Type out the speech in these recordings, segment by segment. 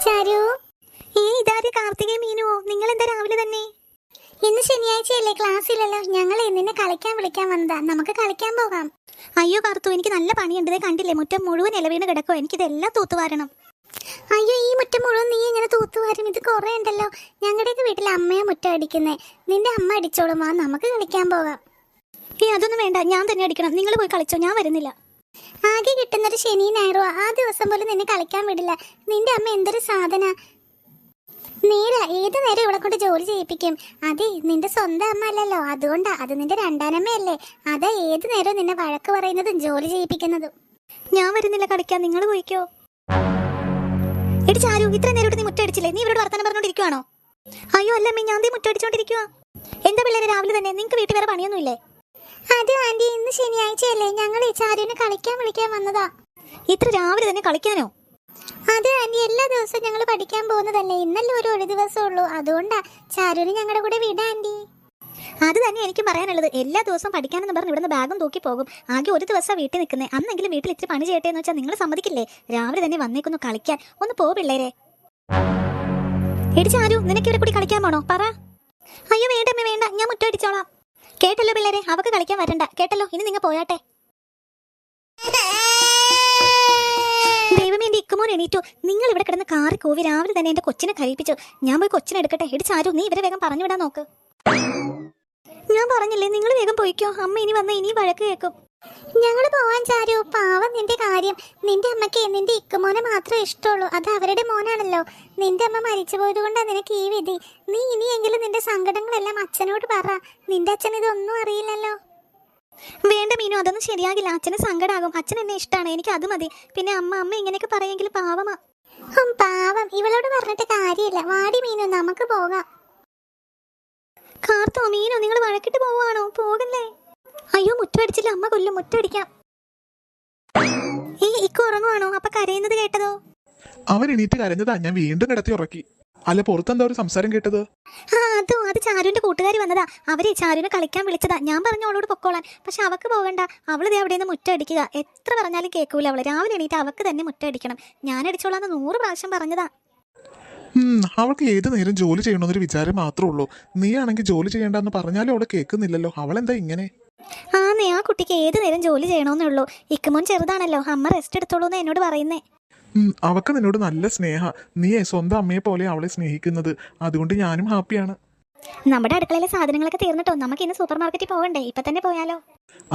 ചാരു, ഇതാര് കാർത്തികേ മീനുവോ? നിങ്ങൾ എന്താ രാവിലെ തന്നെ? ഇന്ന് ശനിയാഴ്ചയല്ലേ, ക്ലാസ് ഇല്ലല്ലോ. ഞങ്ങൾ നിന്നെ കളിക്കാൻ വിളിക്കാൻ വന്നതാ. നമുക്ക് കളിക്കാൻ പോകാം. അയ്യോ കാർത്തു, എനിക്ക് നല്ല പണിയുണ്ട്. കണ്ടില്ലേ, മുറ്റം മുഴുവൻ ഇലവീണ് കിടക്കോ. എനിക്കിതെല്ലാം തൂത്തുവാരണം. അയ്യോ, ഈ മുറ്റം മുഴുവൻ നീ ഇങ്ങനെ തൂത്തുവാരും? ഇത് കുറേ ഉണ്ടല്ലോ. ഞങ്ങളുടെയൊക്കെ വീട്ടിൽ അമ്മയെ മുറ്റം അടിക്കുന്നേ. നിന്റെ അമ്മ അടിച്ചോളും. വാ, നമുക്ക് കളിക്കാൻ പോകാം. അതൊന്നും വേണ്ട, ഞാൻ തന്നെ അടിക്കണം. നിങ്ങൾ പോയി കളിച്ചോ, ഞാൻ വരുന്നില്ല. ആകെ കിട്ടുന്നൊരു ശനി ഞായറും, ആ ദിവസം പോലും നിന്നെ കളിക്കാൻ വിടില്ല. നിന്റെ അമ്മ എന്തൊരു സാധന. ഏത് നേരം ഇവിടെ കൊണ്ട് ജോലി ചെയ്യിപ്പിക്കും. അതെ, നിന്റെ സ്വന്തം അമ്മ അല്ലല്ലോ, അതുകൊണ്ടാ. അത് നിന്റെ രണ്ടാനമ്മയല്ലേ. അതാ ഏത് നേരവും നിന്നെ വഴക്ക് പറയുന്നതും ജോലി ചെയ്യിപ്പിക്കുന്നതും. ഞാൻ വരുന്നില്ല കളിക്കാൻ, നിങ്ങൾ പോയിക്കോ. എടി ചാരു, ഇത്ര നേരം നീ മുറ്റടിച്ചില്ലേ? നീ ഇവരോട് വർത്തമാനം പറഞ്ഞോണ്ടിരിക്കുവാണോ? അയ്യോ അല്ലമ്മേ, ഞാൻ നീ മുറ്റടിച്ചോണ്ടിരിക്കുക. എന്താ പിള്ളേരെ രാവിലെ തന്നെ? നിങ്ങൾക്ക് വീട്ടിൽ വേറെ പണിയൊന്നുമില്ലേ? അത് ആന്റി, ഇന്ന് ശനിയാഴ്ചയല്ലേ, ഞങ്ങൾ ഈ ചാരുവിനെ കളിക്കാൻ വിളിക്കാൻ വന്നതാ. ഇത്ര രാവിലെ തന്നെ കളിക്കാനോ? അതെ ആന്റി, എല്ലാ ദിവസവും ഞങ്ങൾ പഠിക്കാൻ പോകുന്നതല്ലേ. ഇന്നല്ലേ ഒരു ദിവസം ഉള്ളൂ, അതുകൊണ്ടാ ചാരുവിനെ ഞങ്ങളുടെ കൂടെ വിടാ ആന്റി. അത് തന്നെ എനിക്ക് പറയാനുള്ളത്. എല്ലാ ദിവസവും പഠിക്കാനെന്ന് പറഞ്ഞ് ഇവിടുന്ന് ബാഗും തൂക്കി പോകും. ആകെ ഒരു ദിവസം വീട്ടിൽ നിൽക്കുന്നത്. അന്നെങ്കിലും വീട്ടിൽ ഇത്തിരി പണി ചെയ്യട്ടെ എന്ന് വെച്ചാൽ നിങ്ങൾ സമ്മതിക്കില്ലേ? രാവിലെ തന്നെ വന്നേക്കുന്നു കളിക്കാൻ. ഒന്ന് പോ പിള്ളേരെ. എടി ചാരു, നിനക്ക് ഇവിടെ കൂടി കളിക്കാൻ പോണോ? പറ. അയ്യോ വേണ്ടമ്മേ വേണ്ട, ഞാൻ മുറ്റടിച്ചോളാം. കേട്ടല്ലോ പിള്ളേരെ, അവക്ക് കളിക്കാൻ വരണ്ട. കേട്ടല്ലോ, ഇനി നിങ്ങൾ പോയാട്ടെ. ദൈവമേ, എന്റെ ഇക്കുമോൻ എണീറ്റു. നിങ്ങൾ ഇവിടെ കിടന്ന് കാറി കൂവി രാവിലെ തന്നെ എന്റെ കൊച്ചിനെ കരയിപ്പിച്ചു. ഞാൻ പോയി കൊച്ചിനെ എടുക്കട്ടെ. എടി ചാരു, നീ ഇവരെ വേഗം പറഞ്ഞു വിടാൻ നോക്ക്. ഞാൻ പറഞ്ഞില്ലേ, നിങ്ങൾ വേഗം പോയിക്കോ. അമ്മ ഇനി വന്ന ഇനി വഴക്ക് കേൾക്കും. ഞങ്ങൾ പോവാൻ ചാരു. പാവം നിന്റെ കാര്യം. നിന്റെ അമ്മയ്ക്ക് നിന്റെ ഇക്കുമോനെ മാത്രമേ ഇഷ്ടമുള്ളൂ. അത് അവരുടെ മോനാണല്ലോ. നിന്റെ അമ്മ മരിച്ചു പോയത് കൊണ്ടാ നിനക്ക് ഈ വിധി. നീ ഇനിയെങ്കിലും നിന്റെ സങ്കടങ്ങളെല്ലാം അച്ഛനോട് പറ. നിന്റെ അച്ഛൻ ഇതൊന്നും അറിയില്ലല്ലോ. വേണ്ട മീനു, അതൊന്നും ശരിയാകില്ല. അച്ഛന് സങ്കടാകും. അച്ഛൻ എന്നെ ഇഷ്ടമാണ്, എനിക്ക് അത് മതി. പിന്നെ അമ്മ ഇങ്ങനെയൊക്കെ പറയെങ്കിൽ പാവമാ. പാവം, ഇവളോട് പറഞ്ഞിട്ട് കാര്യമില്ല. വാടി മീനു, നമുക്ക് പോകാം. കാർത്തോ മീനു, നിങ്ങൾ വഴക്കിട്ട് പോവാണോ? പോകല്ലേ. അയ്യോ, മുറ്റടിച്ചില്ല, അമ്മ കൊല്ലും. മുറ്റടിക്കാം. ഇക്ക് ഉറങ്ങുവാണോ? അപ്പൊ കരയുന്നത് കേട്ടതോ? അവൻ എണീറ്റ് കരഞ്ഞതാ, ഞാൻ വീണ്ടും കിടത്തി ഉറക്കി. അല്ല, പുറത്തെന്താ ഒരു സംസാരം കേട്ടത്? അത് ചാരുവിന്റെ കൂട്ടുകാരി വന്നതാ. അവര് ചാരുവിനെ കളിക്കാൻ വിളിച്ചതാ. ഞാൻ പറഞ്ഞു അവളോട് പൊക്കോളാൻ. പക്ഷെ അവക്ക് പോകണ്ട. അവള് അവിടെ നിന്ന് മുറ്റടിക്കുക. എത്ര പറഞ്ഞാലും കേൾക്കൂല അവള്. രാവിലെ എണീറ്റ് അവക്ക് തന്നെ മുറ്റടിക്കണം. ഞാൻ അടിച്ചോളാന്ന് 100 പ്രാവശ്യം പറഞ്ഞതാ. അവൾക്ക് ഏത് നേരം ജോലി ചെയ്യണമെന്നൊരു വിചാരം മാത്രമേ ഉള്ളൂ. നീ ആണെങ്കിൽ ജോലി ചെയ്യണ്ടെന്ന് പറഞ്ഞാലും അവളെ കേൾക്കുന്നില്ലല്ലോ. അവളെന്താ ഇങ്ങനെ? ആ കുട്ടിക്ക് ഏത് നേരം ജോലി ചെയ്യണമെന്നേ ഉള്ളൂ. ഇക്കുമോൻ ചെറുതാണല്ലോ, അമ്മ റെസ്റ്റ് എടുത്തോളൂന്ന് എന്നോട് പറയുന്നേ. അവക്ക് നിന്നോട് നല്ല സ്നേഹ. നീ സ്വന്തം അമ്മയെ പോലെ അവളെ സ്നേഹിക്കുന്നത്. അതുകൊണ്ട് ഞാനും ഹാപ്പിയാണ്. നമ്മുടെ അടുക്കളയിലെ സാധനങ്ങളൊക്കെ തീർന്നിട്ടോ? നമുക്ക് ഇന്ന് സൂപ്പർ മാർക്കറ്റിൽ പോകണ്ടേ? ഇപ്പൊ തന്നെ പോയാലോ?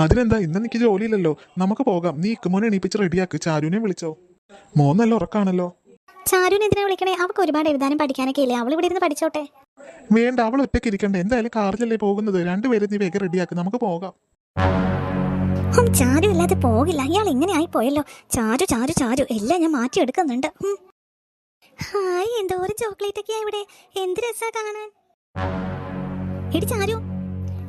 അതിനെന്താ, ഇന്ന് എനിക്ക് ജോലിയില്ലല്ലോ. നമുക്ക് പോകാം. നീ ഇക്കുമോനെ എണീപ്പിച്ച് റെഡിയാക്ക്. ചാരുവിനെ വിളിച്ചോ. മോൻ നല്ല ഉറക്കാണല്ലോ. ചാരുവിനെ എന്തിനാ വിളിക്കണേ? അവൾക്ക് ഒരുപാട് എഴുതാനും പഠിക്കാനൊക്കെ ഇല്ലേ. അവൾ ഇവിടെ ഇരുന്ന് പഠിച്ചോട്ടെ. വേണ്ട, അവൾ ഒറ്റയ്ക്ക് ഇരിക്കണ്ടേ. എന്തായാലും കാറിലല്ലേ പോകുന്നത്. രണ്ടുപേരും നീ വേഗം റെഡിയാക്ക്, നമുക്ക് പോകാം. ചാരു ഇല്ലാതെ പോകില്ല. ഇയാൾ ഇങ്ങനെ ആയി പോയല്ലോ. ചാരു ചാരു ചാരു എല്ലാം ഞാൻ മാറ്റിയെടുക്കുന്നുണ്ട്. ഹായ്, എന്തോരം ചോക്ലേറ്റ് ഒക്കെയാ ഇവിടെ. എന്ത് രസാ കാണാൻ. എടി ചാരു,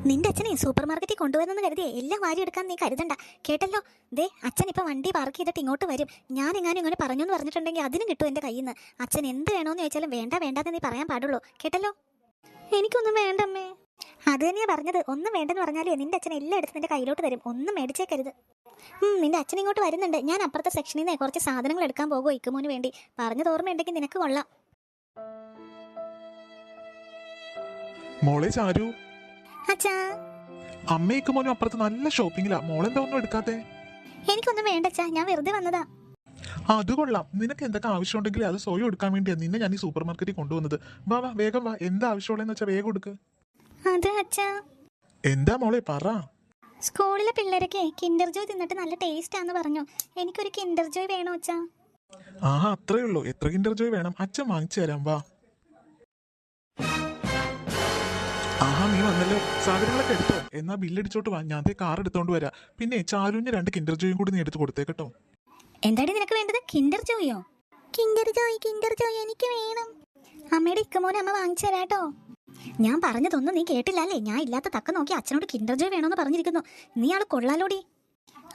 നിന്റെ അച്ഛനെ സൂപ്പർ മാർക്കറ്റിൽ കൊണ്ടുവന്നെന്ന് കരുതിയേ എല്ലാം വാരിയെടുക്കാൻ നീ കരുതണ്ട. കേട്ടല്ലോ? ദേ, അച്ഛൻ ഇപ്പൊ വണ്ടി പാർക്ക് ചെയ്തിട്ട് ഇങ്ങോട്ട് വരും. ഞാൻ എങ്ങാനും ഇങ്ങനെ പറഞ്ഞു എന്ന് പറഞ്ഞിട്ടുണ്ടെങ്കിൽ അതിനും കിട്ടും എന്റെ കയ്യിൽ നിന്ന്. അച്ഛൻ എന്ത് വേണോന്ന് ചോദിച്ചാലും വേണ്ടെന്ന് നീ പറയാൻ പാടുള്ളൂ. കേട്ടല്ലോ? എനിക്കൊന്നും വേണ്ടമ്മേ. അത് തന്നെയാ പറഞ്ഞത്. ഒന്നും വേണ്ടെന്ന് പറഞ്ഞാലേ നിന്റെ അച്ഛൻ എല്ലാം എടുത്ത് നിന്റെ കയ്യിലോട്ട് തരും. ഒന്നും മേടിച്ചേക്കരുത്. നിന്റെ അച്ഛൻ ഇങ്ങോട്ട് വരുന്നുണ്ട്. ഞാൻ അപ്പുറത്തെ സെക്ഷനിൽ നിന്ന് കുറച്ച് സാധനങ്ങൾ എടുക്കാൻ പോകുമോ ഇക്കുമോന് വേണ്ടി. പറഞ്ഞത് ഓർമ്മയുണ്ടെങ്കിൽ നിനക്ക് കൊള്ളാം. മോളെ ചാരു. അച്ഛാ. അമ്മയ്ക്ക് മോനും അപ്പുറത്ത് നല്ല ഷോപ്പിങ്ങിലാ. മോളെന്താ ഒന്നും എടുക്കാത്തെ? എനിക്കൊന്നും വേണ്ട അച്ഛാ, ഞാൻ വെറുതെ വന്നതാ. അത് കൊള്ളാം. നിനക്ക് എന്തൊക്കെ ആവശ്യമുണ്ടെങ്കിൽ അത് സ്വയം എടുക്കാൻ വേണ്ടിയാ നിന്നെ ഞാൻ ഈ സൂപ്പർ മാർക്കറ്റിൽ കൊണ്ടുവന്നത്. വാ വേഗം വാ. എന്താ ആവശ്യമുള്ളതെന്ന് വെച്ചാൽ വേഗം എടുക്ക്. അത് അച്ഛാ, എന്താ മോളെ പറ. സ്കൂളിലെ പിള്ളേരൊക്കെ കിൻഡർ ജോയ് തിന്നിട്ട് നല്ല ടേസ്റ്റ് ആന്ന് പറഞ്ഞു. എനിക്കൊരു കിൻഡർ ജോയ് വേണോ അച്ഛാ? അത്രേ ഉള്ളൂ. എത്ര കിൻഡർ ജോയ് വേണം? അച്ഛൻ വാങ്ങിച്ചു തരാം. വാ. നീ വന്നല്ലോ. സാധനങ്ങളൊക്കെ എടുത്തോ? എന്നാ ബില്ലടിച്ചോട്ട് വാ. ഞാൻ കാർ എടുത്തോണ്ട് വരാം. പിന്നെ ചാരുവിന് 2 കിൻഡർ ജോയും കൂടി നീ എടുത്ത് കൊടുത്തേക്കട്ടോ. എന്താടി നിനക്ക് വേണ്ടത്? Kinder Joyo? കിൻഡർ ജോയ് എനിക്ക് വേണം. അമ്മയുടെ ഇക്കുമോനെ അമ്മ വാങ്ങിച്ചു തരാട്ടോ. ഞാൻ പറഞ്ഞതൊന്നും നീ കേട്ടില്ല അല്ലേ? ഞാൻ ഇല്ലാത്ത തക്ക നോക്കി അച്ഛനോട് കിൻഡർ ജോയ് വേണോന്ന് പറഞ്ഞിരിക്കുന്നു. നീ ആള് കൊള്ളാലോടി.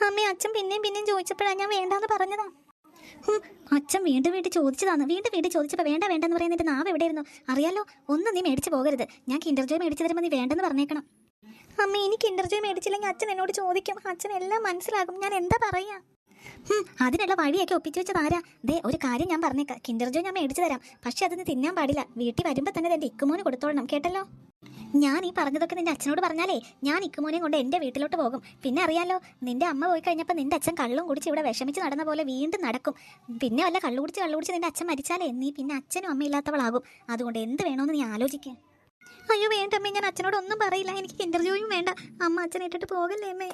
അമ്മേ, അച്ഛൻ പിന്നെയും ചോദിച്ചപ്പോഴാ ഞാൻ വേണ്ടാന്ന് പറഞ്ഞതാ. അച്ഛൻ വീണ്ടും ചോദിച്ചപ്പോ വേണ്ടെന്ന് പറയുന്നതിന്റെ നാവ് എവിടെയായിരുന്നു അറിയാലോ? ഒന്നും നീ മേടിച്ചു പോകരുത്. ഞാൻ കിൻഡർ ജോയ് മേടിച്ചു തരുമ്പോൾ നീ വേണ്ടെന്ന് പറഞ്ഞേക്കണം. അമ്മ എനിക്ക് കിൻഡർ മേടിച്ചില്ലെങ്കിൽ അച്ഛൻ എന്നോട് ചോദിക്കും. അച്ഛൻ എല്ലാം മനസ്സിലാകും. ഞാൻ എന്താ പറയാ? അതിനുള്ള വഴിയൊക്കെ ഒപ്പിച്ചു വെച്ചതാരാ? ദേ ഒരു കാര്യം ഞാൻ പറഞ്ഞേക്കാം, കിൻഡർ ജോയ് ഞാൻ മേടിച്ചു തരാം. പക്ഷെ അതൊന്ന് തിന്നാൻ പാടില്ല. വീട്ടിൽ വരുമ്പോൾ തന്നെ എൻ്റെ ഇക്കുമോന് കൊടുത്തോളണം, കേട്ടല്ലോ? ഞാൻ ഈ പറഞ്ഞതൊക്കെ നിന്റെ അച്ഛനോട് പറഞ്ഞാലേ ഞാൻ ഇക്കുമോനെയും കൊണ്ട് എൻ്റെ വീട്ടിലോട്ട് പോകും. പിന്നെ അറിയാലോ, നിന്റെ അമ്മ പോയി കഴിഞ്ഞപ്പോൾ നിന്റെ അച്ഛൻ കള്ളും കുടിച്ച് ഇവിടെ വിഷമിച്ച് നടന്ന പോലെ വീണ്ടും നടക്കും. പിന്നെ വല്ല കള്ളു കുടിച്ച് നിന്റെ അച്ഛൻ മരിച്ചാലേ നീ പിന്നെ അച്ഛനും അമ്മ ഇല്ലാത്തവളാകും. അതുകൊണ്ട് എന്ത് വേണമെന്ന് നീ ആലോചിക്കുക. അയ്യോ വേണ്ടമ്മേ, ഞാൻ അച്ഛനോട് ഒന്നും പറയില്ല. എനിക്ക് കിൻഡർ ജോയും വേണ്ട. അമ്മ അച്ഛനെ ഇട്ടിട്ട് പോകല്ലേ അമ്മേ.